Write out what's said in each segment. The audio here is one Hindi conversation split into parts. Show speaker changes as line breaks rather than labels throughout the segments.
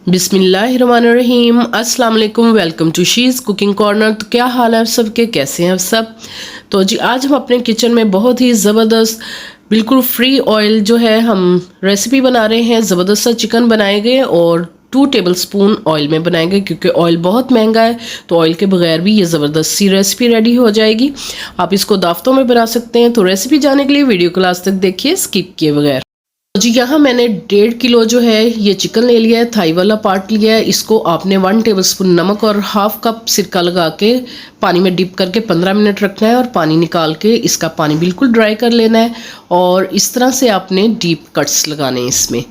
बिस्मिल्लाहिर्रहमानिर्रहीम। अस्सलाम वालेकुम। Welcome to She's Cooking Corner. तो क्या हाल है आप सबके, कैसे हैं आप सब? तो जी आज हम अपने किचन में बहुत ही ज़बरदस्त बिल्कुल फ्री ऑयल जो है हम रेसिपी बना रहे हैं। ज़बरदस्त सा चिकन बनाएंगे और 2 टेबलस्पून ऑयल में बनाएंगे, क्योंकि ऑयल बहुत महंगा है तो ऑयल के बगैर भी ये ज़बरदस्त सी रेसिपी रेडी हो जाएगी। आप इसको दावतों में बना सकते हैं। तो रेसिपी जानने के लिए वीडियो को लास्ट तक देखिए स्किप किए बगैर। जी यहाँ मैंने 1.5 किलो जो है ये चिकन ले लिया है, थाई वाला पार्ट लिया है। इसको आपने 1 टेबलस्पून नमक और हाफ कप सिरका लगा के पानी में डिप करके 15 मिनट रखना है और पानी निकाल के इसका पानी बिल्कुल ड्राई कर लेना है। और इस तरह से आपने डीप कट्स लगाने हैं इसमें,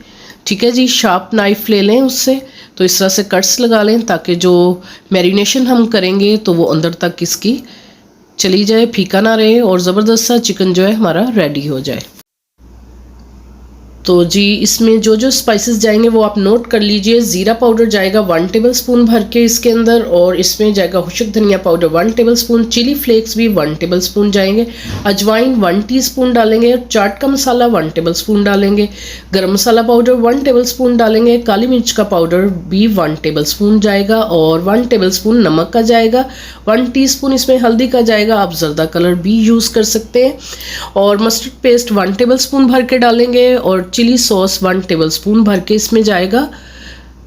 ठीक है जी। शार्प नाइफ ले लें उससे, तो इस तरह से कट्स लगा लें ताकि जो मैरिनेशन हम करेंगे तो वो अंदर तक इसकी चली जाए, फीका ना रहे और ज़बरदस्त सा चिकन जो है हमारा रेडी हो जाए। तो जी इसमें जो जो स्पाइसेस जाएंगे वो आप नोट कर लीजिए। ज़ीरा पाउडर जाएगा 1 टेबलस्पून भर के इसके अंदर, और इसमें जाएगा खुशक धनिया पाउडर 1 टेबलस्पून, चिली फ्लेक्स भी 1 टेबलस्पून जाएंगे, अजवाइन 1 टीस्पून डालेंगे, और चाट का मसाला 1 टेबलस्पून डालेंगे, गरम मसाला पाउडर 1 टेबलस्पून डालेंगे, काली मिर्च का पाउडर भी 1 टेबलस्पून जाएगा, और 1 टेबलस्पून नमक का जाएगा, 1 टीस्पून इसमें हल्दी का जाएगा, आप जर्दा कलर भी यूज़ कर सकते हैं, और मस्टर्ड पेस्ट 1 टेबलस्पून भर के डालेंगे, और चिली सॉस 1 टेबलस्पून भर के इसमें जाएगा।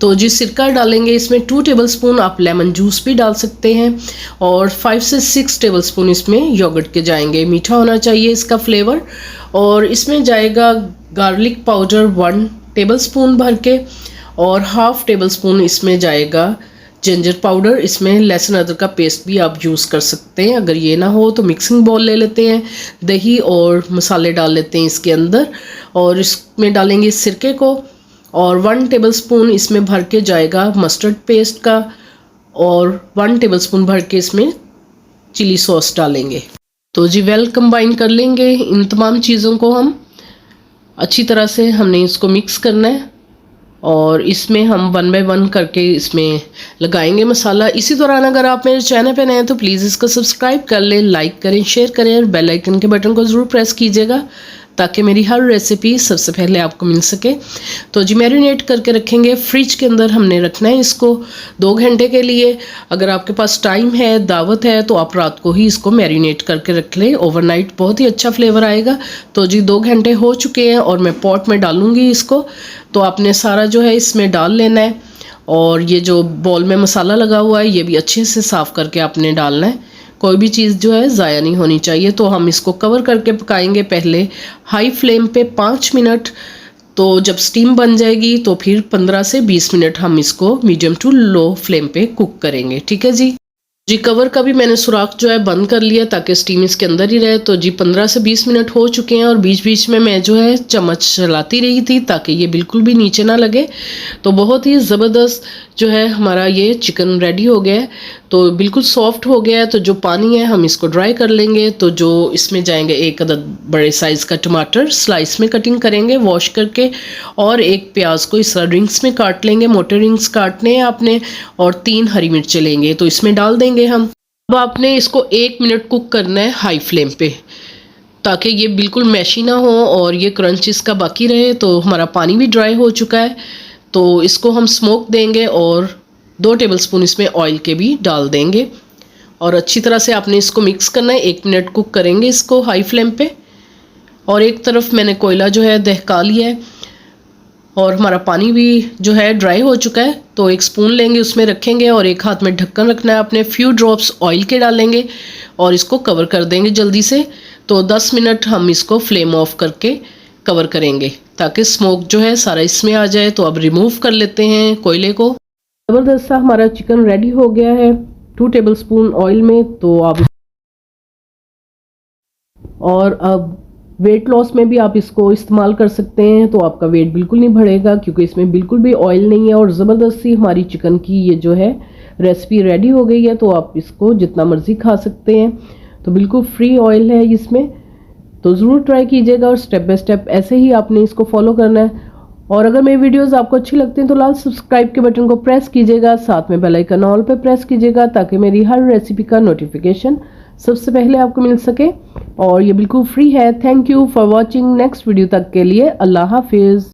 तो जी सिरका डालेंगे इसमें 2 टेबलस्पून, आप लेमन जूस भी डाल सकते हैं, और 5 से 6 टेबलस्पून इसमें योगर्ट के जाएंगे। मीठा होना चाहिए इसका फ्लेवर। और इसमें जाएगा गार्लिक पाउडर 1 टेबलस्पून भर के, और हाफ टेबलस्पून इसमें जाएगा जिंजर पाउडर। इसमें लहसुन अदरक का पेस्ट भी आप यूज़ कर सकते हैं। अगर ये ना हो तो मिक्सिंग बाउल ले लेते हैं, दही और मसाले डाल लेते हैं इसके अंदर, और इसमें डालेंगे सिरके को, और 1 टेबलस्पून इसमें भर के जाएगा मस्टर्ड पेस्ट का, और 1 टेबलस्पून भर के इसमें चिली सॉस डालेंगे। तो जी वेल कंबाइन कर लेंगे इन तमाम चीज़ों को। हम अच्छी तरह से हमने इसको मिक्स करना है, और इसमें हम 1 बाय 1 करके इसमें लगाएंगे मसाला। इसी दौरान अगर आप मेरे चैनल पे नए हैं तो प्लीज़ इसको सब्सक्राइब कर लें, लाइक करें, शेयर करें, और बेल आइकन के बटन को ज़रूर प्रेस कीजिएगा ताकि मेरी हर रेसिपी सबसे पहले आपको मिल सके। तो जी मैरिनेट करके रखेंगे, फ्रिज के अंदर हमने रखना है इसको 2 घंटे के लिए। अगर आपके पास टाइम है, दावत है, तो आप रात को ही इसको मैरिनेट करके रख लें, ओवरनाइट बहुत ही अच्छा फ्लेवर आएगा। तो जी 2 घंटे हो चुके हैं और मैं पॉट में डालूँगी इसको। तो आपने सारा जो है इसमें डाल लेना है, और ये जो बॉल में मसाला लगा हुआ है ये भी अच्छे से साफ़ करके आपने डालना है। कोई भी चीज़ जो है ज़ाया नहीं होनी चाहिए। तो हम इसको कवर करके पकाएंगे पहले हाई फ्लेम पे 5 मिनट। तो जब स्टीम बन जाएगी तो फिर 15 से 20 मिनट हम इसको मीडियम टू लो फ्लेम पे कुक करेंगे, ठीक है जी। जी कवर का भी मैंने सुराख जो है बंद कर लिया ताकि स्टीम इसके अंदर ही रहे। तो जी 15 से 20 मिनट हो चुके हैं, और बीच बीच में मैं जो है चम्मच चलाती रही थी ताकि ये बिल्कुल भी नीचे ना लगे। तो बहुत ही ज़बरदस्त जो है हमारा ये चिकन रेडी हो गया है। तो बिल्कुल सॉफ्ट हो गया है। तो जो पानी है हम इसको ड्राई कर लेंगे। तो जो इसमें जाएंगे 1 अदद बड़े साइज़ का टमाटर स्लाइस में कटिंग करेंगे वॉश करके, और 1 प्याज को इस तरह रिंग्स में काट लेंगे, मोटे रिंग्स काटने हैं आपने, और 3 हरी मिर्चें लेंगे तो इसमें डाल देंगे हम। अब आपने इसको 1 मिनट कुक करना है हाई फ्लेम पे, ताकि ये बिल्कुल मैशी ना हो और ये क्रंच इसका बाकी रहे। तो हमारा पानी भी ड्राई हो चुका है। तो इसको हम स्मोक देंगे, और 2 टेबलस्पून इसमें ऑयल के भी डाल देंगे, और अच्छी तरह से आपने इसको मिक्स करना है। 1 मिनट कुक करेंगे इसको हाई फ्लेम पे। और एक तरफ मैंने कोयला जो है दहका लिया है, और हमारा पानी भी जो है ड्राई हो चुका है। तो 1 स्पून लेंगे उसमें रखेंगे, और 1 हाथ में ढक्कन रखना है अपने। फ्यू ड्रॉप्स ऑयल के डालेंगे और इसको कवर कर देंगे जल्दी से। तो 10 मिनट हम इसको फ्लेम ऑफ करके कवर करेंगे ताकि स्मोक जो है सारा इसमें आ जाए। तो अब रिमूव कर लेते हैं कोयले को। ज़बरदस्त सा हमारा चिकन रेडी हो गया है 2 टेबलस्पून ऑयल में। तो आप और अब वेट लॉस में भी आप इसको इस्तेमाल कर सकते हैं। तो आपका वेट बिल्कुल नहीं बढ़ेगा क्योंकि इसमें बिल्कुल भी ऑयल नहीं है, और ज़बरदस्त सी हमारी चिकन की ये जो है रेसिपी रेडी हो गई है। तो आप इसको जितना मर्ज़ी खा सकते हैं। तो बिल्कुल फ्री ऑयल है इसमें। तो ज़रूर ट्राई कीजिएगा, और स्टेप बाय स्टेप ऐसे ही आपने इसको फॉलो करना है। और अगर मेरी वीडियोस आपको अच्छी लगती हैं तो लाल सब्सक्राइब के बटन को प्रेस कीजिएगा, साथ में बेल आइकन ऑल पे प्रेस कीजिएगा ताकि मेरी हर रेसिपी का नोटिफिकेशन सबसे पहले आपको मिल सके। और ये बिल्कुल फ्री है। Thank you for watching. Next video तक के लिए अल्लाह हाफिज़।